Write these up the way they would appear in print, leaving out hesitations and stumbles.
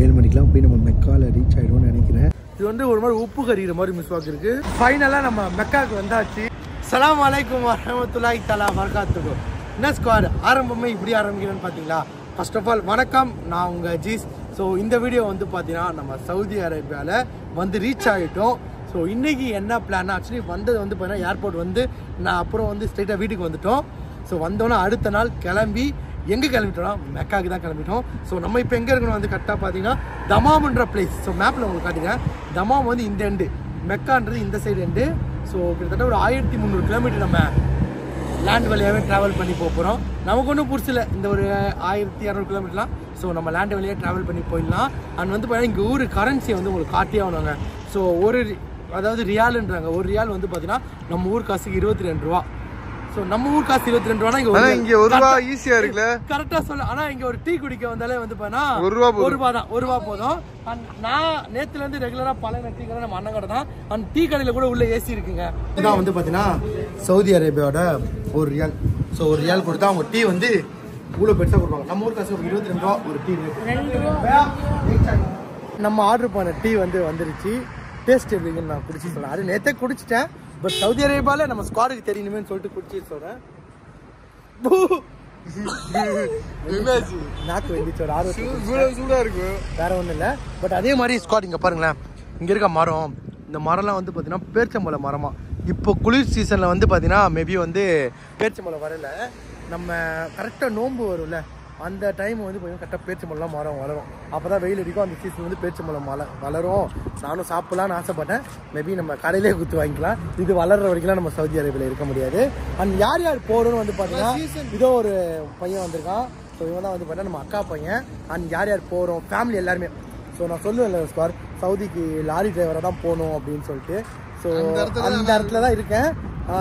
7 மணிக்கெலாம் போய் நம்ம மெக்காவில் ரீச் ஆகிடுவோம்னு நினைக்கிறேன். இது வந்து ஒரு மாதிரி உப்பு கறிகிற மாதிரி மிஸ்வாக் இருக்கு. ஃபைனலாக நம்ம மெக்காவுக்கு வந்தாச்சு. அஸ்ஸலாமு அலைக்கும் வரஹ்மத்துல்லாஹி தஆலா வபரகாத்துஹு. என்ன ஸ்குவாட், ஆரம்பமே இப்படி ஆரம்பிக்கிறேன்னு பார்த்தீங்களா? ஃபர்ஸ்ட் ஆஃப் ஆல் வணக்கம், நான் உங்கள் ஜீஸ். ஸோ இந்த வீடியோ வந்து பார்த்தீங்கன்னா நம்ம சவுதி அரேபியாவில் வந்து ரீச் ஆகிட்டோம். ஸோ இன்றைக்கி என்ன பிளான், ஆக்சுவலி வந்தது வந்து பார்த்தீங்கன்னா ஏர்போர்ட் வந்து நான் அப்புறம் வந்து ஸ்ட்ரெயிட்டாக வீட்டுக்கு வந்துட்டோம். ஸோ வந்தோன்னா அடுத்த நாள் கிளம்பி எங்கே கிளம்பிட்டோம்னா மெக்காவுக்கு தான் கிளம்பிட்டோம். ஸோ நம்ம இப்போ எங்கே இருக்கணும் வந்து கரெக்டாக பார்த்தீங்கன்னா தமாம்ன்ற பிளேஸ். ஸோ மேப்பில் உங்களுக்கு காட்டுறேன். தமாம் வந்து இந்த எண்டு, மெக்கான்றது இந்த சைடு எண்டு. ஸோ கிட்டத்தட்ட ஒரு 1300 கிலோமீட்டர் நம்ம லேண்ட் வழியாகவே ட்ராவல் பண்ணி போகிறோம். நமக்கு ஒன்றும் புதுசில்லை, இந்த ஒரு 1200 கிலோமீட்டர்லாம். ஸோ நம்ம லேண்ட் வழியாக ட்ராவல் பண்ணி போயிடலாம். அண்ட் வந்து பார்த்தீங்கன்னா இங்கே ஊர் கரன்சியை வந்து உங்களுக்கு காட்டியே ஆகணுங்க. ஸோ அதாவது ரியாலுன்றாங்க. ஒரு ரியால் வந்து பார்த்தீங்கன்னா நம்ம ஊர் காசுக்கு 22 ரூபா. ஸோ நம்ம ஊர் காசு 22 ரூபா. இங்கே ஒரு ரூபா ஈஸியா இருக்குல்ல, கரெக்டாக சொல்ல. ஆனால் இங்கே ஒரு டீ குடிக்க வந்தாலே வந்து பார்த்தீங்கன்னா 1 ரூபா தான், 1 ரூபா போதும். அண்ட் நான் நேற்றுலேருந்து ரெகுலராக பழைய டீ கடை நம்ம அண்ணன் கடை தான். அண்ட் டீ கடையில் கூட உள்ள ஏசி இருக்குங்க. இதுதான் வந்து பார்த்தீங்கன்னா சவுதி அரேபியாவோட ஒரு ரியால். ஸோ ஒரு ரியால் கொடுத்தா அவங்க டீ வந்து இவ்வளோ பெருசாக கொடுப்பாங்க. நம்ம ஊர் காசு 22 ரூபா ஒரு டீ. நம்ம ஆர்டர் பண்ண டீ வந்து வந்துருச்சு. டேஸ்ட் எப்படிங்கன்னு நான் குடிச்சு சொல்கிறேன். அது நேற்றே குடிச்சிட்டேன், பட் சவுதி அரேபியாவில் நம்ம ஸ்குவாடுக்கு தெரியணுமே சொல்லிட்டு குடிச்சு சொல்கிறேன். நாக்கு வெந்திச்சு ஒரு சூடா இருக்கு, வேற ஒன்றும் இல்லை. பட் அதே மாதிரி ஸ்குவாட் இங்கே பாருங்களேன், இங்கே இருக்க மரம், இந்த மரம்லாம் வந்து பார்த்தீங்கன்னா பேர்ச்சம்பழம் மரமா. இப்போ குளிர் சீசனில் வந்து பார்த்தீங்கன்னா மேபி வந்து பேர்ச்சம்பழம் வரல. நம்ம கரெக்டாக நோன்பு வரும்ல, அந்த டைம் வந்து பார்த்தீங்கன்னா கரெக்டாக பேர்ச்சம்பழம்லாம் மரம் வளரும். அப்போ தான் வெயில் அடிக்கும். அந்த சீசன் வந்து பேர்ச்சம்பழம் வளரும். நானும் சாப்பிட்லான்னு ஆசைப்பட்டேன். மேபி நம்ம கடையிலே குத்து வாங்கிக்கலாம். இது வளர்ற வரைக்கும்லாம் நம்ம சவுதி அரேபியாவில் இருக்க முடியாது. அண்ட் யார் யார் போகிறோன்னு வந்து பார்த்தீங்கன்னா இதோ ஒரு பையன் வந்திருக்கான். ஸோ இவன் தான் வந்து பார்த்தீங்கன்னா நம்ம அக்கா பையன். அண்ட் யார் யார் போகிறோம் ஃபேமிலி எல்லாருமே. ஸோ நான் சொல்லுவேன்ல ஸ்குவார், சவுதிக்கு லாரி டிரைவராக தான் போகணும் அப்படின்னு சொல்லிட்டு. ஸோ அந்த இடத்துல தான் இருக்கேன்.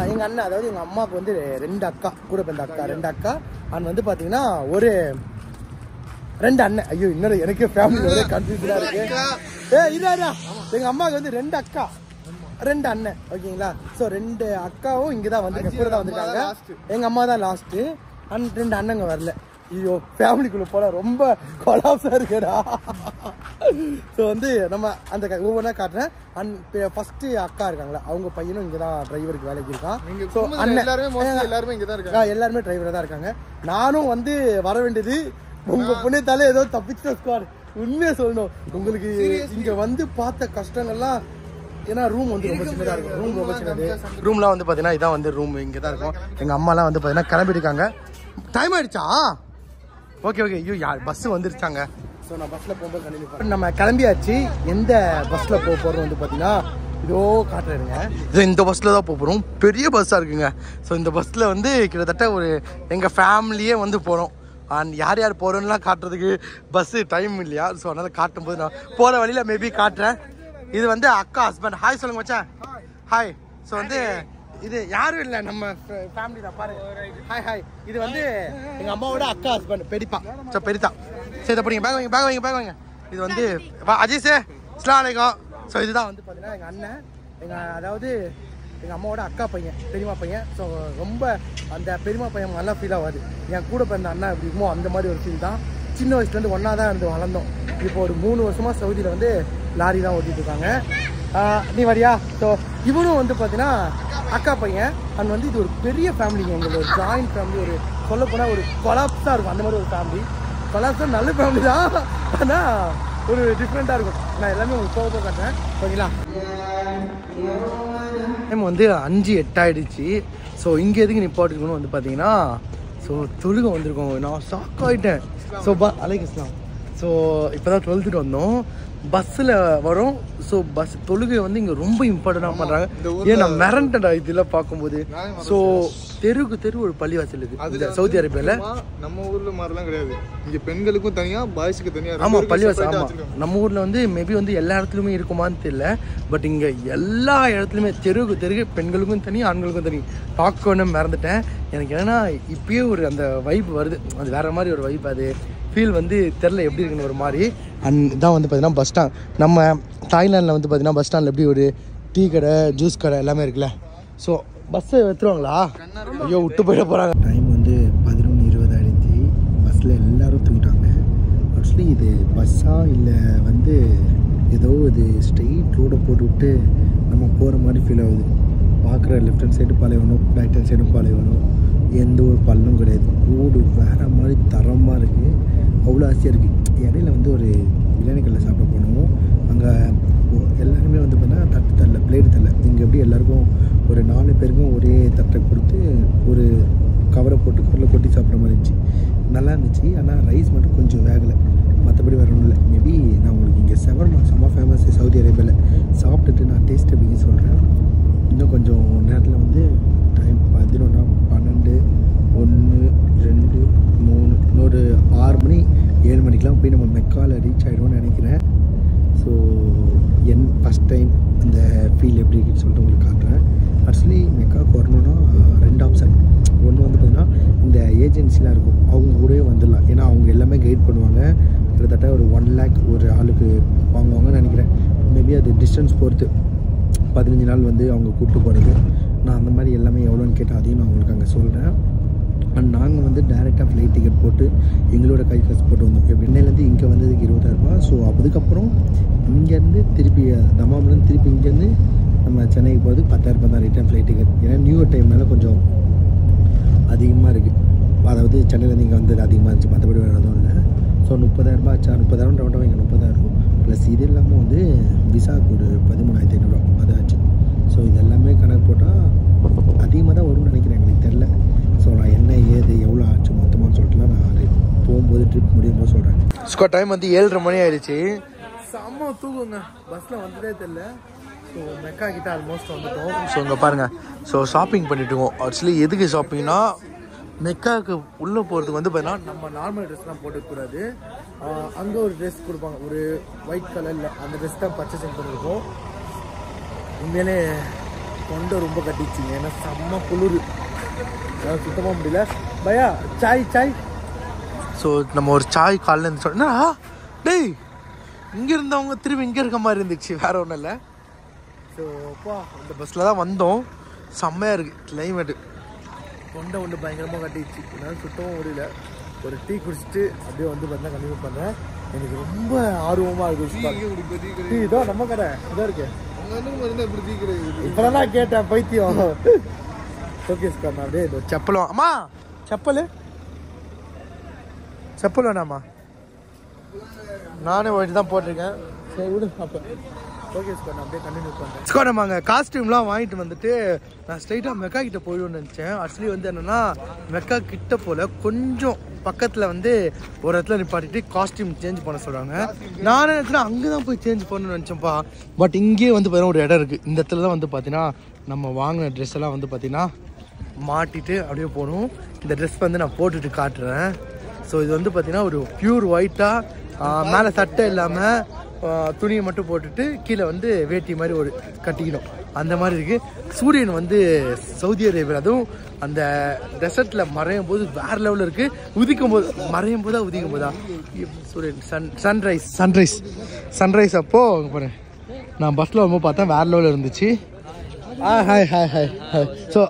எங்கள் அண்ணன், அதாவது எங்கள் அம்மாவுக்கு வந்து 2 அக்கா, கூட பிறந்த அக்கா 2 அக்கா. அண்ட் வந்து பார்த்தீங்கன்னா ஒரு 2 அண்ணன். ஐயோ இன்னொரு எனக்கே ஃபேமிலி ஒரே கன்ஃபியூஷனாக இருக்கு. இதா எங்கள் அம்மாவுக்கு வந்து 2 அக்கா 2 அண்ணன், ஓகேங்களா? ஸோ 2 அக்காவும் இங்கே தான் வந்து கூட தான் வந்துருக்காங்க. எங்கள் அம்மா தான் லாஸ்ட்டு. அண்ட் 2 அண்ணங்க வரல. ஐயோ ஃபேமிலிக்குள்ளே போல ரொம்ப கொலாப்ஸாக இருக்குடா. ஸோ வந்து நம்ம அந்த ஒவ்வொன்றா காட்டுறேன். அண்ட் ஃபர்ஸ்ட்டு அக்கா இருக்காங்களா, அவங்க பையனும் இங்கே தான் டிரைவருக்கு வேலைக்கு இருக்கான். ஸோ அண்ணன் எல்லாருமே இங்கே தான் இருக்காங்க, எல்லாருமே டிரைவராக தான் இருக்காங்க. நானும் வந்து வர வேண்டியது உங்கள் புண்ணியத்தாலே ஏதோ தப்பிச்சு ஸ்குவாட். உண்மையை சொல்லணும், உங்களுக்கு இங்கே வந்து பார்த்த கஷ்டங்கள்லாம். ஏன்னா ரூம் வந்து ரொம்ப சின்னதாக இருக்கும். ரூம் ரொம்ப சின்னது. ரூம்லாம் வந்து பார்த்தீங்கன்னா இதான் வந்து ரூம் இங்கே தான் இருக்கும். எங்கள் அம்மாலாம் வந்து பார்த்தீங்கன்னா கிளம்பிருக்காங்க. டைம் ஆயிடுச்சா? Okay okay. ஐயோ யார் பஸ் வந்துருச்சாங்க. ஸோ நான் பஸ்ஸில் போகும்போது கண்டிப்பாக நம்ம கிளம்பியாச்சு. எந்த பஸ்ஸில் போக போகிறோம் வந்து பார்த்தீங்கன்னா இதோ காட்டுறேங்க. இது இந்த பஸ்ஸில் தான் போக போகிறோம். பெரிய பஸ்ஸாக இருக்குங்க. ஸோ இந்த பஸ்ஸில் வந்து கிட்டத்தட்ட ஒரு எங்கள் ஃபேமிலியே வந்து போகிறோம். அண்ட் யார் யார் போகிறோன்னெலாம் காட்டுறதுக்கு பஸ்ஸு டைம் இல்லையா? ஸோ அதனால் காட்டும்போது நான் போகிற வழியில் மேபி காட்டுறேன். இது வந்து அக்கா ஹஸ்பண்ட். ஹாய் சொல்லுங்க மச்சான். ஹாய். ஸோ வந்து இது யாரும் இல்லை, நம்ம ஃபேமிலி தான் பாரு. Hi hi. இது வந்து எங்கள் அம்மாவோட அக்கா ஹஸ்பண்ட் பெரியப்பா. ஸோ பெரியத்தா. சரி இதை படிங்க, பேக் வைங்க. இது வந்து அஜீஸே அஸ்ஸலாமு அலைக்கும். ஸோ இதுதான் வந்து பார்த்தீங்கன்னா எங்கள் அண்ணன், அதாவது எங்கள் அம்மாவோட அக்கா பையன், பெரியமா பையன். ஸோ ரொம்ப அந்த பெரியமா பையன் நல்லா ஃபீல் ஆகாது. என் கூட பிறந்த அண்ணா எப்படி இருக்குமோ அந்த மாதிரி ஒரு ஃபீல் தான். சின்ன வயசுலேருந்து ஒன்றா தான் இருந்து வளர்ந்தோம். இப்போ ஒரு 3 வருஷமாக சவுதியில் வந்து லாரி தான் ஓட்டிகிட்டு இருக்காங்க. நீ வரியா? ஸோ இவனும் வந்து பார்த்தீங்கன்னா அக்கா பையன். அண்ட் வந்து இது ஒரு பெரிய ஃபேமிலிங்க. எங்களுக்கு ஒரு ஜாயிண்ட் ஃபேமிலி. ஒரு சொல்லப்போனால் ஒரு கொலாப்ஸாக இருக்கும் அந்த மாதிரி ஒரு ஃபேமிலி. கொலாப்ஸாக நல்ல ஃபேமிலி தான், ஆனால் ஒரு டிஃப்ரெண்ட்டாக இருக்கும். நான் எல்லாமே உங்களுக்கு போக காட்டுறேன், ஓகேங்களா? டைம் வந்து 5:08 ஆகிடுச்சு. ஸோ இங்கே எதுக்கு நிப்பாட்டிருக்கணும் வந்து பார்த்தீங்கன்னா, ஸோ தொழுகை வந்திருக்கோம். நான் ஷாக் ஆகிட்டேன். ஸோ அலைக்கும். ஸோ இப்போ தான் 12th வந்தோம். பஸ்ஸில் வரோம். ஸோ பஸ் தொழுகை வந்து இங்கே ரொம்ப இம்பார்ட்டண்டாக பண்ணுறாங்க. ஏன் நான் மிரண்டடா இதில் பார்க்கும்போது. ஸோ தெரு ஒரு பள்ளிவாசல் இருக்குது சவுதி அரேபியாவில். நம்ம ஊரில் மாதிரிலாம் கிடையாது. இங்கே பெண்களுக்கும் தனியாக, பாய்ஸுக்கு தனியாக. ஆமாம் பள்ளிவாசல். ஆமாம் நம்ம ஊரில் வந்து மேபி வந்து எல்லா இடத்துலையுமே இருக்குமான்னு தெரியல. பட் இங்கே எல்லா இடத்துலையுமே தெருக்கு பெண்களுக்கும் தனி, ஆண்களுக்கும் தனி. பார்க்கணும்னு மறந்துட்டேன். எனக்கு ஏன்னா இப்பயே ஒரு அந்த வைப் வருது. அது வேறு மாதிரி ஒரு வைப். அது ஃபீல் வந்து தெரில எப்படி இருக்குன்னு ஒரு மாதிரி. அண்ட் இதான் வந்து பார்த்தீங்கன்னா பஸ் ஸ்டாண்ட். நம்ம தாய்லாண்டில் வந்து பார்த்தீங்கன்னா பஸ் ஸ்டாண்டில் எப்படி ஒரு டீ கடை, ஜூஸ் கடை எல்லாமே இருக்குல்ல. ஸோ பஸ்ஸை எடுத்துருவாங்களா? ஐயோ விட்டு போயிட போகிறாங்க. டைம் வந்து 11:20 ஆகிடுச்சு. பஸ்ஸில் எல்லோரும் தூங்கிட்டாங்க. ஆக்சுவலி இது பஸ்ஸா பைபாஸா இல்லை வந்து ஏதோ இது ஸ்ட்ரெயிட் ரோடை போட்டுவிட்டு நம்ம போகிற மாதிரி ஃபீல் ஆகுது. பார்க்குற லெஃப்ட் ஹேண்ட் சைடு பாலைவனம், ரைட் ஹேண்ட் சைடும் பாலைவனம், எந்த ஒரு பள்ளம் கிடையாது. ரோடு வேறு மாதிரி தரமாக இருக்குது. அவ்வளோ ஆசையாக இருக்குது. இடையில வந்து ஒரு பிரியாணி கல்லை சாப்பிட போனோம். அங்கே எல்லாருமே வந்து பார்த்தீங்கன்னா தட்டு தரல, பிளேடு தரல. இங்கே எப்படி எல்லாருக்கும் ஒரு 4 பேருக்கும் ஒரே தட்டை கொடுத்து ஒரு கவரை போட்டு கவரில் கொட்டி சாப்பிட்ற மாதிரி இருந்துச்சு. நல்லா இருந்துச்சு. ஆனால் ரைஸ் மட்டும் கொஞ்சம் வேகலை. மற்றபடி வேறு ஒன்றும் இல்லை. மேபி நான் உங்களுக்கு இங்கே ஷவர்மா செம்ம ஃபேமஸ் சவுதி அரேபியாவில். சாப்பிட்டுட்டு நான் டேஸ்ட் எப்படின்னு சொல்கிறேன். இன்னும் கொஞ்சம் நேரத்தில் வந்து டைம் 11, 12, 1, 2, 3, இன்னொரு 6 மணி 7 மணிக்கெலாம் போய் நம்ம மெக்காவில் ரீச் ஆகிடுவோம்னு நினைக்கிறேன். ஸோ ஃபஸ்ட் டைம் இந்த ஃபீல் எப்படி இருக்குன்னு சொல்லிட்டு உங்களுக்கு காட்டுறேன். ஆக்சுவலி மெக்காவுக்கு வரணுன்னா 2 ஆப்ஷன். ஒன்று வந்து பார்த்திங்கன்னா இந்த ஏஜென்சிலாம் இருக்கும், அவங்க கூடவே வந்துடலாம். ஏன்னா அவங்க எல்லாமே கைட் பண்ணுவாங்க. கிட்டத்தட்ட ஒரு 1 lakh ஒரு ஆளுக்கு வாங்குவாங்கன்னு நினைக்கிறேன். மேபி அது டிஸ்டன்ஸ் பொறுத்து 15 நாள் வந்து அவங்க கூப்பிட்டு போகிறது. நான் அந்த மாதிரி எல்லாமே எவ்வளோன்னு கேட்டால் அதையும் நான் உங்களுக்கு அங்கே சொல்கிறேன். அண்ட் நாங்கள் வந்து டேரெக்டாக ஃப்ளைட் டிக்கெட் போட்டு எங்களோட கை காசு போட்டு வந்தோம். சென்னையிலேருந்து இங்கே வந்ததுக்கு 20,000 ரூபா. ஸோ அதுக்கப்புறம் இங்கேருந்து திருப்பி தமாம்லேருந்து திருப்பி இங்கேருந்து நம்ம சென்னைக்கு போகிறது 10,000 ரூபா தான் ரிட்டர்ன் ஃப்ளைட் டிக்கெட். ஏன்னா நியூ இயர் டைம்னால கொஞ்சம் அதிகமாக இருக்குது. அதாவது சென்னையிலேருந்து இங்கே வந்தது அதிகமாக இருந்துச்சு, மற்றபடி வேறு எதுவும் இல்லை. ஸோ 30,000 ரூபா ஆச்சா. 30,000 ரவுண்டாக இங்கே 30,000 ப்ளஸ் இது இல்லாமல் வந்து விசாவுக்கு ஒரு 13,500 அது ஆச்சு. ஸோ இது எல்லாமே கணக்கு போட்டால் அதிகமாக தான் வரும்னு நினைக்கிறேன், எனக்கு தெரில. ஸோ நான் என்ன ஏது எவ்வளோ ஆச்சு மொத்தமானு சொல்லிட்டுலாம் நான் அது போகும்போது ட்ரிப் முடியும் போது சொல்கிறேன். ஸ்கோ டைம் வந்து 7:30 மணி ஆயிடுச்சு. செம்ம தூக்குங்க, பஸ்ஸில் வந்ததே தெரில. ஸோ மெக்கா கிட்ட ஆல்மோஸ்ட் வந்துட்டோம். ஸோ இங்கே பாருங்கள். ஸோ ஷாப்பிங் பண்ணிட்டுருக்கோம். ஆக்சுவலி எதுக்கு ஷாப்பிங்னா மெக்காவுக்கு உள்ளே போகிறதுக்கு வந்து பார்த்தீங்கன்னா நம்ம நார்மல் ட்ரெஸ்லாம் போட்டுக்கூடாது. அங்கே ஒரு ட்ரெஸ் கொடுப்பாங்க, ஒரு ஒயிட் கலரில். அந்த ட்ரெஸ் தான் பர்ச்சேசிங் பண்ணியிருக்கோம். உண்மையிலே தொண்டை ரொம்ப கட்டிச்சிங்க, ஏன்னா செம்ம குளிர், சுத்தமாக முடியல. பயா சாய். ஸோ நம்ம ஒரு சாய் காலையில் இருந்து சொன்னா டேய் இங்கே இருந்தவங்க திரும்பி இங்கே இருக்க மாதிரி இருந்துச்சு, வேறு ஒன்றும் இல்லை. ஸோ அப்பா அந்த பஸ்ஸில் தான் வந்தோம். செம்மையாக இருக்குது கிளைமேட்டு. தொண்டை ஒன்று பயங்கரமாக கட்டிடுச்சு, என்னால் சுத்தமாக முடியல. ஒரு டீ குடிச்சிட்டு அப்படியே வந்து பார்த்தா கண்டினியூ பண்ணுறேன். எனக்கு ரொம்ப ஆர்வமாக இருக்குது. டீ இதோ நம்ம கடை இதோ இருக்கு. இப்போதான் கேட்டேன் பைத்தியம். ஓகே ஸ்கார், நான் அப்படியே இதோ செப்பலும். அம்மா செப்பல் வேணாம்மா, நானே போயிட்டு தான் போட்டிருக்கேன். சரி விடு அப்போ. ஓகே ஸ்கார், நான் அப்படியே கண்டினியூ பண்ணுறேன். ஸ்கார் நம்ம அங்கே காஸ்டியூம்லாம் வாங்கிட்டு வந்துட்டு நான் ஸ்ட்ரைட்டாக மெக்கா கிட்ட போயிடும்னு நினச்சேன். ஆக்சுவலி வந்து என்னென்னா மெக்கா கிட்ட போல் கொஞ்சம் பக்கத்தில் வந்து ஒரு இடத்துல நிப்பாட்டிட்டு காஸ்டியூம் சேஞ்ச் பண்ண சொல்கிறாங்க. நானே நினச்சேன்னா அங்கே தான் போய் சேஞ்ச் பண்ணணும்னு நினச்சேன்ப்பா. பட் இங்கேயே வந்து பார்த்தீங்கன்னா ஒரு இடம் இருக்குது. இந்த இடத்துல தான் வந்து பார்த்தீங்கன்னா நம்ம வாங்கின ட்ரெஸ் எல்லாம் வந்து பார்த்தீங்கன்னா மாட்டிட்டு அப்படியே போகணும். இந்த ட்ரெஸ் வந்து நான் போட்டுட்டு காட்டுறேன். ஸோ இது வந்து பார்த்தீங்கன்னா ஒரு பியூர் ஒயிட்டாக மேலே சட்டை இல்லாமல் துணியை மட்டும் போட்டுட்டு கீழே வந்து வேட்டி மாதிரி ஒரு கட்டிக்கணும், அந்த மாதிரி இருக்குது. சூரியன் வந்து சவுதி அரேபியா அதுவும் அந்த டெசர்ட்டில் மறையும் போது வேறு லெவலில் இருக்குது. உதிக்கும் போது மறையும் போதா உதிக்கும் போதா சூரியன் சன்ரைஸ் அப்போது அங்கே போகிறேன். நான் பஸ்ஸில் வரும்போது பார்த்தா வேறு லெவலில் இருந்துச்சு. ஹாய். ஸோ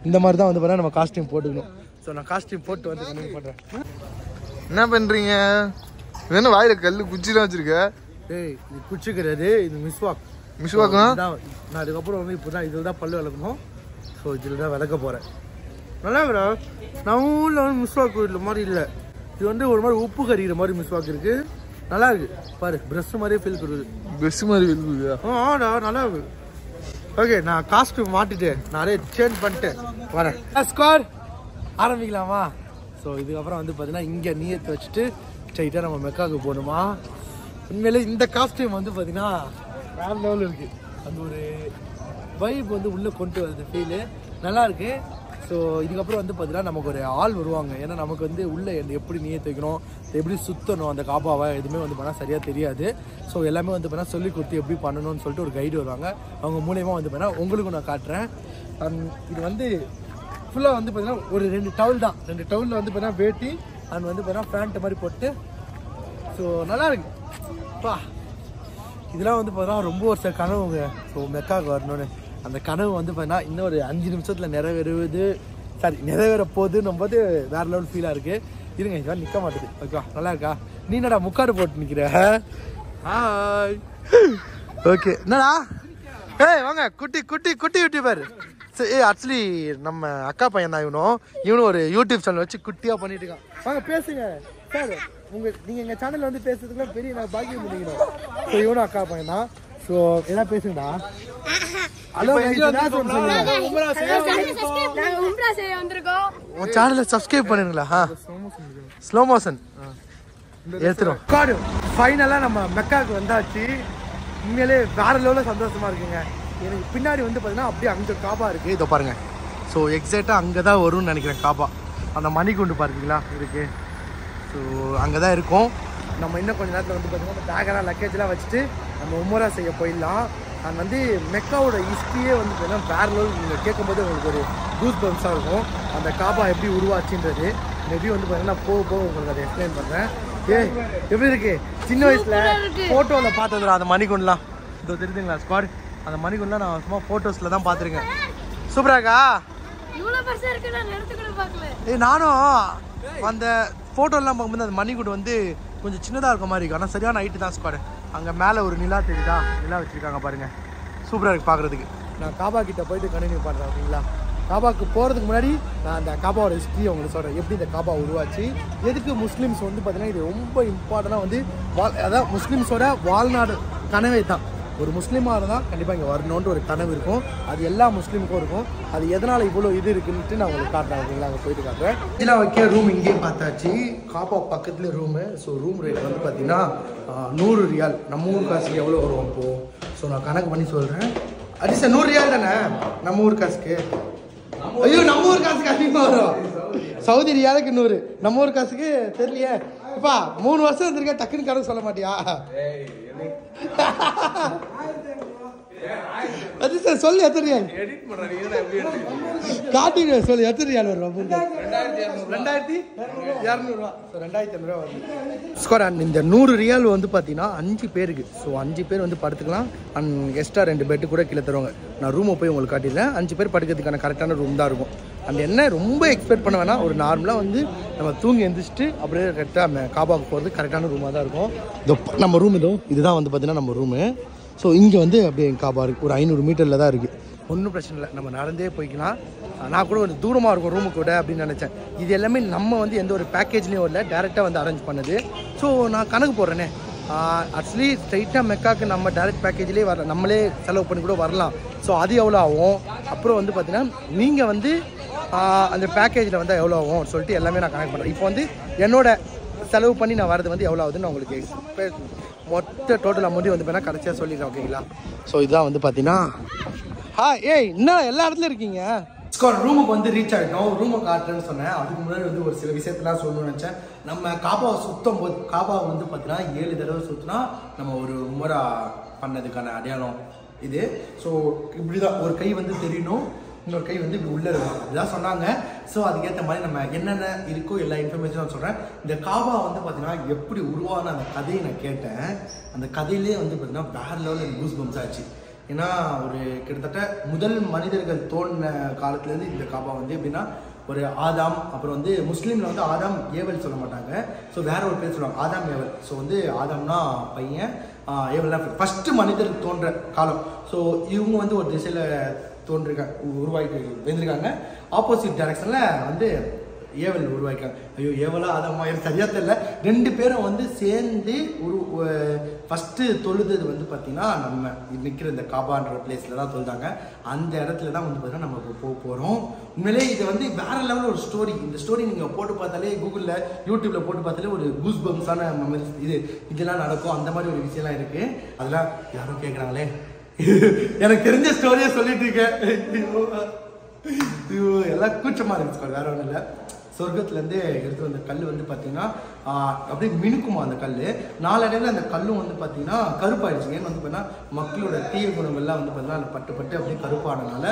இந்த மாதிரி தான் வந்து பார்த்தா நம்ம காஸ்டியூம் போட்டுக்கணும். ஸோ நான் காஸ்டியூம் போட்டு வந்து கண்டினியூ பண்ணுறேன். என்ன பண்ணுறீங்க? என்ன வாயில கல் குச்சிலாம் வச்சிருக்க? டேய் இது குச்சி கிடையாது, இது மிஸ்வாக்கா. நான் அதுக்கப்புறம் வந்து இப்போ தான் இதில் தான் பல்லு விளக்கணும். ஸோ இதில் தான் விளக்க போகிறேன். நல்லா இருக்கா? நம்ம ஊரில் வந்து மிஸ்வாக்கு இல்லை மாதிரி இல்லை, இது வந்து ஒரு மாதிரி உப்பு கறிக்கிற மாதிரி மிஸ்வாக்கு இருக்குது. நல்லா இருக்குது பாரு, ப்ரெஷ் மாதிரியே ஃபீல் கொடுக்குது. ப்ரெஷ் மாதிரி ஃபீல் கொடுக்குதா? ஆடா நல்லா இருக்குது. ஓகே நான் காஸ்டியூம் மாட்டிட்டு நிறைய சேஞ்ச் பண்ணிட்டு வரேன். ஸ்கோர் ஆரம்பிக்கலாமா? ஸோ இதுக்கப்புறம் வந்து பார்த்தீங்கன்னா இங்கே நீயத்தை வச்சுட்டு ஸ்ட்ரைட்டாக நம்ம மெக்காவுக்கு போகணுமா. உண்மையிலே இந்த காஸ்டியூம் வந்து பார்த்தீங்கன்னா வேறு லெவலில் இருக்குது. அந்த ஒரு வைப் வந்து உள்ளே கொண்டு வருது, ஃபீலு நல்லா இருக்குது. ஸோ இதுக்கப்புறம் வந்து பார்த்தீங்கன்னா நமக்கு ஒரு ஆள் வருவாங்க. ஏன்னா நமக்கு வந்து உள்ளே எப்படி நீயத்தை வைக்கணும், எப்படி சுற்றணும், அந்த காபாவை எதுவுமே வந்து பண்ணால் சரியாக தெரியாது. ஸோ எல்லாமே வந்து பார்த்தீங்கன்னா சொல்லி கொடுத்து எப்படி பண்ணணும்னு சொல்லிட்டு ஒரு கைடு வருவாங்க. அவங்க மூலியமாக வந்து பார்த்தீங்கன்னா உங்களுக்கும் நான் காட்டுறேன். இது வந்து ஃபுல்லாக வந்து பார்த்தீங்கன்னா ஒரு 2 டவுல் தான். 2 டவுலில் வந்து பார்த்தீங்கன்னா வேட்டி அண்ட் வந்து பார்த்தீங்கன்னா பேண்ட் மாதிரி போட்டு. ஸோ நல்லா இருக்கு பா. இதெல்லாம் வந்து பார்த்தீங்கன்னா ரொம்ப வருஷம் கனவுங்க. ஸோ மெக்காவுக்கு வரணும்னு அந்த கனவு வந்து பார்த்தீங்கன்னா இன்னும் ஒரு 5 நிமிஷத்தில் நிறைவேற போகுதுன்னும் போது வேறு லெவல் ஃபீலாக இருக்குது. இருங்க இதெல்லாம் நிற்க மாட்டேது. ஓகேவா, நல்லா இருக்கா? நீ என்னடா முக்காடு போட்டு நிக்கிற? ஹாய். ஓகே என்னடா? ஏய் வாங்க குட்டி யூடியூபர். ஆக்சுவலி நம்ம அக்கா பையன் தான் இவனும் ஒரு யூடியூப் சேனல் வச்சு குட்டியா பண்ணிட்டு இருக்கான். வாங்க பேசுங்க சார். நீங்க எங்க சேனல்ல வந்து பேசுறதுக்குள்ள பெரிய நான் பாக்கியம் பண்ணிக்கணும். ஸோ இவனும் அக்கா பையன் தான். ஸோ என்ன பேசுங்கடா? ஹலோ உன் சேனலை சப்ஸ்கிரைப் பண்ணுங்களா? ஸ்லோ மோஷன் எடுத்துரும். ஃபைனலாக நம்ம மெக்காவுக்கு வந்தாச்சு. உண்மையிலே வேற லெவலில் சந்தோஷமா இருக்குங்க. எனக்கு பின்னாடி வந்து பார்த்தீங்கன்னா அப்படியே அங்கே காபா இருக்குது. இதை பாருங்கள். ஸோ எக்ஸாக்டாக அங்கே தான் வரும்னு நினைக்கிறேன் காபா. அந்த மணிக்குண்டு பார்த்தீங்களா இருக்குது. ஸோ அங்கே தான் இருக்கும். நம்ம இன்னும் கொஞ்சம் நேரத்தில் வந்து பார்த்தீங்கன்னா பேக்கெல்லாம் லக்கேஜெலாம் வச்சுட்டு நம்ம உமரா செய்ய போயிடலாம். அது வந்து மெக்காவோட ஹிஸ்ட்ரியே வந்து பார்த்தீங்கன்னா வேற லெவல். நீங்கள் கேட்கும்போது உங்களுக்கு ஒரு கூஸ் பம்ப்ஸாக இருக்கும். அந்த காபா எப்படி உருவாச்சுன்றது மேபி வந்து பார்த்தீங்கன்னா போக உங்களுக்கு அதை எக்ஸ்பிளைன் பண்ணுறேன். எப்படி இருக்கு? சின்ன வயசுல போட்டோவில் பார்த்ததுடா அந்த மணிக்குண்டெலாம். இதோ தெரியுதுங்களா ஸ்குவாட்? அந்த மணிக்குண்டெலாம் நான் சும்மா ஃபோட்டோஸில் தான் பார்த்துருக்கேன். சூப்பராக்கா? நானும் அந்த ஃபோட்டோலாம் பார்க்கும்போது அந்த மணிக்குண்டு வந்து கொஞ்சம் சின்னதாக இருக்க மாதிரி இருக்கும். ஆனால் சரியான ஹைட்டு தான் ஸ்குவாட். அங்கே மேலே ஒரு நிலா தெரியுதா? நிலா வச்சுருக்காங்க பாருங்கள். சூப்பராக இருக்குது பார்க்குறதுக்கு. நான் காபா கிட்ட போயிட்டு கண்டினியூ பண்ணுறேன். ஓகேங்களா? காபாவுக்கு போகிறதுக்கு முன்னாடி நான் அந்த காபாவோட ஹிஸ்ட்ரி உங்களுக்கு சொல்கிறேன். எப்படி இந்த காபா உருவாச்சு, எதுக்கு முஸ்லீம்ஸ் வந்து பார்த்தீங்கன்னா இது ரொம்ப இம்பார்ட்டண்டாக வந்து அதான் முஸ்லீம்ஸோட வாழ்நாடு கனவே தான். ஒரு முஸ்லீமாக இருந்தால் கண்டிப்பாக இங்கே வரணுன்ற ஒரு கனவு இருக்கும். அது எல்லா முஸ்லீமுக்கும் இருக்கும். அது எதனால் இவ்வளோ இது இருக்குன்ட்டு நான் உங்களுக்கு காட்டுறேன். ஓகேங்களா? அங்கே போயிட்டு காட்டுறேன். இதெல்லாம் வைக்க ரூம் இங்கேயே பார்த்தாச்சு. காபா பக்கத்துலேயே ரூமு. ஸோ ரூம் ரேட் வந்து பார்த்தீங்கன்னா 100 ரியால். நம்ம ஊர் காசுக்கு எவ்வளோ வரும் இப்போது? ஸோ நான் கணக்கு பண்ணி சொல்கிறேன். அது சார் 100 ரியால் தானே நம்ம ஊர் காசுக்கு? ஐயோ நம்ம ஊர் காசுக்கு அதிகமாக வரும். சவுதி ரியாலுக்கு 100. நம்ம ஊர் காசுக்கு தெரியலையே. இப்பா 3 வருஷம் இருந்திருக்கேன். டக்குன்னு கணக்கு சொல்ல மாட்டியா? அது சார் சொல்லு எத்தனை ரியால் காட்டிங்க. சொல்லு எத்தனை ரியால் வரும்? 2200 ரூபா. ஸோ 2500 ரூபா வருது. இந்த 100 ரியால் வந்து பார்த்தீங்கன்னா 5 பேருக்கு. ஸோ 5 பேர் வந்து படுத்துக்கலாம். அண்ட் எக்ஸ்ட்ரா 2 பெட்டு கூட கீழே தருவாங்க. நான் ரூமை போய் உங்களுக்கு காட்டிடுறேன். 5 பேர் படுக்கிறதுக்கான கரெக்டான ரூம் தான் இருக்கும். அண்ட் என்ன ரொம்ப எக்ஸ்பெக்ட் பண்ண வேணாம். ஒரு நார்மலாக வந்து நம்ம தூங்கி எழுந்திரிச்சிட்டு அப்படியே கரெக்டாக காபாவுக்கு போகிறது கரெக்டான ரூமாக தான் இருக்கும். இதோ நம்ம ரூம் இதுதான் வந்து பார்த்தீங்கன்னா நம்ம ரூமு. ஸோ இங்கே வந்து அப்படியே காபா இருக்குது. ஒரு 500 மீட்டரில் தான் இருக்குது. ஒன்றும் பிரச்சனை இல்லை. நம்ம நடந்தே போய்க்கலாம். நான் கூட ஒரு தூரமாக இருக்கும் ரூமுக்கு கூட அப்படின்னு நினச்சேன். இது எல்லாமே நம்ம வந்து எந்த ஒரு பேக்கேஜ்லேயும் இல்லை, டேரெக்டாக வந்து அரேஞ்ச் பண்ணது. ஸோ நான் கணக்கு போடுறேனே. ஆக்சுவலி ஸ்ட்ரைட்டாக மெக்காவுக்கு நம்ம டேரெக்ட் பேக்கேஜ்லேயே வரலாம். நம்மளே செலவு பண்ணி கூட வரலாம். ஸோ அது எவ்வளோ ஆகும்? அப்புறம் வந்து பார்த்தீங்கன்னா நீங்கள் வந்து அந்த பேக்கேஜில் வந்து எவ்வளோ ஆகும் சொல்லிட்டு எல்லாமே நான் கனெக்ட் பண்ணுறேன். இப்போ வந்து என்னோட செலவு பண்ணி நான் வரது வந்து எவ்வளோ ஆகுதுன்னு உங்களுக்கு மொத்த டோட்டல் அமௌண்ட்டையும் வந்து பார்த்தீங்கன்னா கடைசியாக சொல்லிடுறேன். ஓகேங்களா? ஸோ இதுதான் வந்து பார்த்தீங்கன்னா ஏய் இன்னும் எல்லா இடத்துலையும் இருக்கீங்க. ரூமுக்கு வந்து ரீச் ஆகிட்டோம். ரூமை காட்டுறேன்னு சொன்னேன். அதுக்கு முன்னாடி வந்து ஒரு சில விஷயத்தெல்லாம் சொல்லணும்னு நினச்சேன். நம்ம காபாவை சுற்றும் போது காபாவை வந்து பார்த்தீங்கன்னா 7 தடவை சுற்றினா நம்ம ஒரு உமரா பண்ணதுக்கான அடையாளம் இது. ஸோ இப்படி தான் ஒரு கை வந்து தெரியணும், இன்னொரு கை வந்து இப்படி உள்ளே இருக்கும். இதுதான் சொன்னாங்க. ஸோ அதுக்கேற்ற மாதிரி நம்ம என்னென்ன இருக்கோ எல்லா இன்ஃபர்மேஷனும் சொல்கிறேன். இந்த காபா வந்து பார்த்தீங்கன்னா எப்படி உருவான அந்த கதையை நான் கேட்டேன். அந்த கதையிலே வந்து பார்த்தீங்கன்னா வேற லெவலில் கூஸ் பம்ப்ஸ் ஆச்சு. ஏன்னா ஒரு கிட்டத்தட்ட முதல் மனிதர்கள் தோன்றின காலத்துலேருந்து இந்த காபா வந்து எப்படின்னா ஒரு ஆதாம், அப்புறம் வந்து முஸ்லீமில் வந்து ஆதாம் ஏவல் சொல்ல மாட்டாங்க. ஸோ வேற ஒரு பேர் சொல்லுவாங்க ஆதாம் ஏவல். ஸோ வந்து ஆதாம்னா பையன், ஏவல்னா ஃபஸ்ட்டு மனிதர் தோன்ற காலம். ஸோ இவங்க வந்து ஒரு திசையில் தோன்றிருக்காங்க, உருவாக்கி வந்துருக்காங்க. ஆப்போசிட் டைரக்ஷனில் வந்து ஏவல் உருவாக்கிக்காங்க. ஐயோ ஏவலா ஆதாமா எனக்கு சரியா தெரியல. 2 பேரும் வந்து சேர்ந்து ஃபஸ்ட்டு தொழுது வந்து பார்த்தீங்கன்னா நம்ம நிற்கிற இந்த காபான்ற பிளேஸில் தான் தொழுதாங்க. அந்த இடத்துல தான் வந்து பார்த்தீங்கன்னா நம்ம போக போகிறோம். உண்மையிலே இது வந்து வேற லெவலில் ஒரு ஸ்டோரி. இந்த ஸ்டோரி நீங்கள் போட்டு பார்த்தாலே கூகுளில் யூடியூப்பில் போட்டு பார்த்தாலே ஒரு கூஸ் பம்ஸான மெமரிஸ் இதெல்லாம் நடக்கும். அந்த மாதிரி ஒரு விஷயம்லாம் இருக்குது. அதெல்லாம் யாரும் கேட்குறாங்களே எனக்கு தெரிஞ்ச ஸ்டோரியை சொல்லிட்டு இருக்கேன். எல்லாம் கூச்சமாக இருந்துச்சு. வேற ஒன்றும் இல்லை. சொர்க்கத்துலேருந்து எடுத்து வந்த கல் வந்து பார்த்தீங்கன்னா அப்படியே மினுக்குமா அந்த கல். நாளடைவில் அந்த கல்லும் வந்து பார்த்தீங்கன்னா கருப்பாயிடுச்சு. ஏன்னு வந்து பார்த்தீங்கன்னா மக்களோட தீய குணங்கள்லாம் வந்து பார்த்தீங்கன்னா அதில் பட்டு அப்படியே கருப்பானனால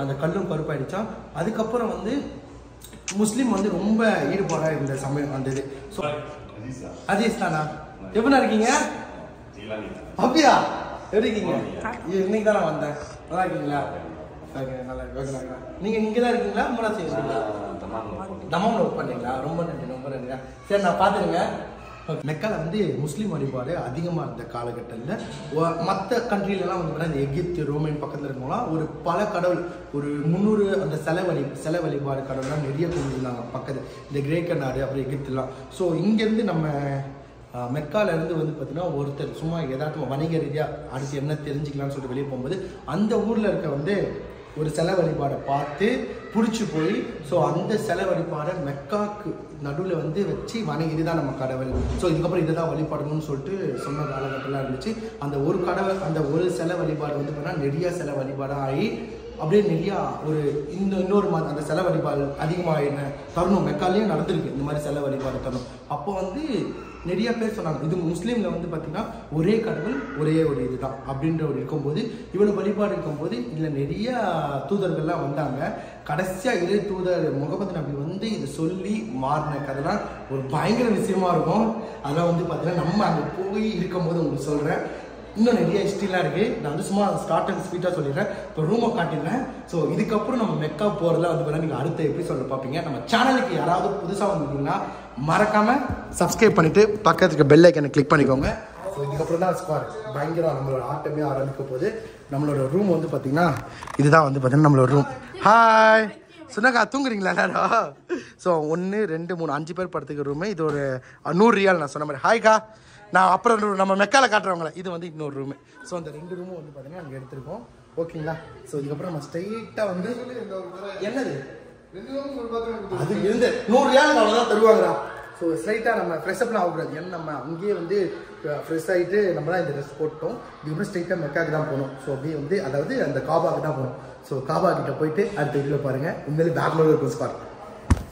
அந்த கல்லும் கருப்பாயிடுச்சா. அதுக்கப்புறம் வந்து முஸ்லீம் வந்து ரொம்ப ஈடுபாடாக இருந்த சமயம் வந்தது. ஸோ அஜீஸ் தானா எப்படின்னா இருக்கீங்க? அப்படியா எப்படி இருக்கீங்க? இன்னைக்கு தான் நான் வந்தேன். நல்லா இருக்கீங்களா? நல்லா இருக்கு. நீங்கள் இங்கே தான் இருக்கீங்களா? மூணா செய்வீங்களா? தமாமில் ஒர்க் பண்ணீங்களா? ரொம்ப நன்றி ரொம்ப நன்றியா. சரி நான் பார்த்துருங்க. மெக்கால வந்து முஸ்லீம் வழிபாடு அதிகமாக இருந்த காலகட்டத்தில் மற்ற கண்ட்ரிலலாம் வந்து இந்த எகிப்து ரோமன் பக்கத்தில் இருக்கவங்களாம் ஒரு பல கடவுள் ஒரு 300 அந்த சிலை வழிபாடு கடவுள்லாம் நிறைய கொண்டிருந்தாங்க பக்கத்து இந்த கிரேக்க நாடு அப்புறம் எகிப்துலாம். ஸோ இங்கேருந்து நம்ம மெக்கால இருந்து வந்து பார்த்தீங்கன்னா ஒருத்தர் சும்மா ஏதாச்சும் வணிக ரீதியாக அடுத்து என்ன தெரிஞ்சுக்கலாம்னு சொல்லிட்டு வெளியே போகும்போது அந்த ஊரில் இருக்க வந்து ஒரு சிலை வழிபாடை பார்த்து பிடிச்சி போய் ஸோ அந்த சிலை வழிபாடை மெக்காக்கு நடுவில் வந்து வச்சு வணங்கி இதுதான் நம்ம கடவுள், ஸோ இதுக்கப்புறம் இதை தான் வழிபடணும்னு சொல்லிட்டு சொன்ன காலகட்டம்லாம் இருந்துச்சு. அந்த ஒரு கடவுள் அந்த ஒரு சிலை வழிபாடு வந்து பார்த்தீங்கன்னா நிறைய சிலை வழிபாடாக ஆகி அப்படியே நிறையா ஒரு இன்னொரு மாதிரி அந்த சிலை வழிபாடு அதிகமாக தருணம் மெக்காலையும் நடந்திருக்கு. இந்த மாதிரி சிலை வழிபாடு தருணம் அப்போ வந்து நிறைய பேர் சொன்னாங்க இது முஸ்லீமில் வந்து பார்த்தீங்கன்னா ஒரே கடவுள் ஒரே ஒரு இதுதான் அப்படின்ற ஒரு இருக்கும்போது இவ்வளோ வழிபாடு இருக்கும்போது இதில் நிறைய தூதர்கள்லாம் வந்தாங்க. கடைசியாக இறை தூதர் முகமது நபி வந்து இது சொல்லி மாறின கதைலாம் ஒரு பயங்கர விஷயமா இருக்கும். அதெல்லாம் வந்து பார்த்தீங்கன்னா நம்ம அங்கே போய் இருக்கும்போது உங்களுக்கு சொல்கிறேன். இன்னும் நிறைய ஹிஸ்ட்ரிலாம் இருக்குது. நான் வந்து சும்மா ஸ்டார்ட் அண்ட் ஸ்வீட்டாக சொல்லிடுறேன். இப்போ ரூமை காட்டிடுறேன். ஸோ இதுக்கப்புறம் நம்ம மெக்கா போகிறதுலாம் வந்து பார்த்தீங்கன்னா நீங்கள் அடுத்த எபிசோடில் பார்ப்பீங்க. நம்ம சேனலுக்கு யாராவது புதுசாக வந்துட்டீங்கன்னா மறக்காமல் சப்ஸ்கிரைப் பண்ணிவிட்டு பக்கத்துக்கு பெல் ஐக்கனை கிளிக் பண்ணிக்கோங்க. ஸோ இதுக்கப்புறம் தான் ஸ்குவாட் பயங்கரம் நம்மளோட ஆட்டமே ஆரம்பிக்க போகுது. நம்மளோட ரூம் வந்து பார்த்தீங்கன்னா இதுதான் வந்து பார்த்தீங்கன்னா நம்மளோட ரூம். ஹாய் சொன்னாக்கா தூங்குறீங்களா எல்லாரும்? ஸோ 1 2 3 5 பேர் படுத்துக்கிற ரூமு. இது ஒரு 100 ரியால் நான் சொன்ன மாதிரி. ஹாய்க்கா நான் அப்புறம் நம்ம மெக்கால காட்டுறவங்களே இது வந்து இன்னொரு ரூமு. ஸோ அந்த 2 ரூமும் வந்து பார்த்தீங்கன்னா நாங்கள் எடுத்துருக்கோம். ஓகேங்களா? ஸோ இதுக்கப்புறம் நம்ம ஸ்ட்ரெயிட்டாக வந்து என்னது அது இருந்து 100 ரியால் அவ்வளோதான் தருவாங்கடா. ஸோ ஸ்ட்ரைட்டாக நம்ம ஃப்ரெஷ்அப்லாம் ஆகக்கூடாது. ஏன்னா நம்ம அங்கேயே வந்து ஃப்ரெஷ் ஆகிட்டு நம்ம தான் இந்த ட்ரெஸ் போட்டோம். இதுக்கப்புறம் ஸ்ட்ரைட்டாக மெக்காக்கு தான் போகணும். ஸோ அப்படியே வந்து அதாவது அந்த காபாக்கு தான் போகணும். ஸோ காபா கிட்ட போயிட்டு அடுத்த வீடியோவில் பாருங்கள். உண்மையிலே பேக்லோடு இருக்கும் ஸ்பாட்.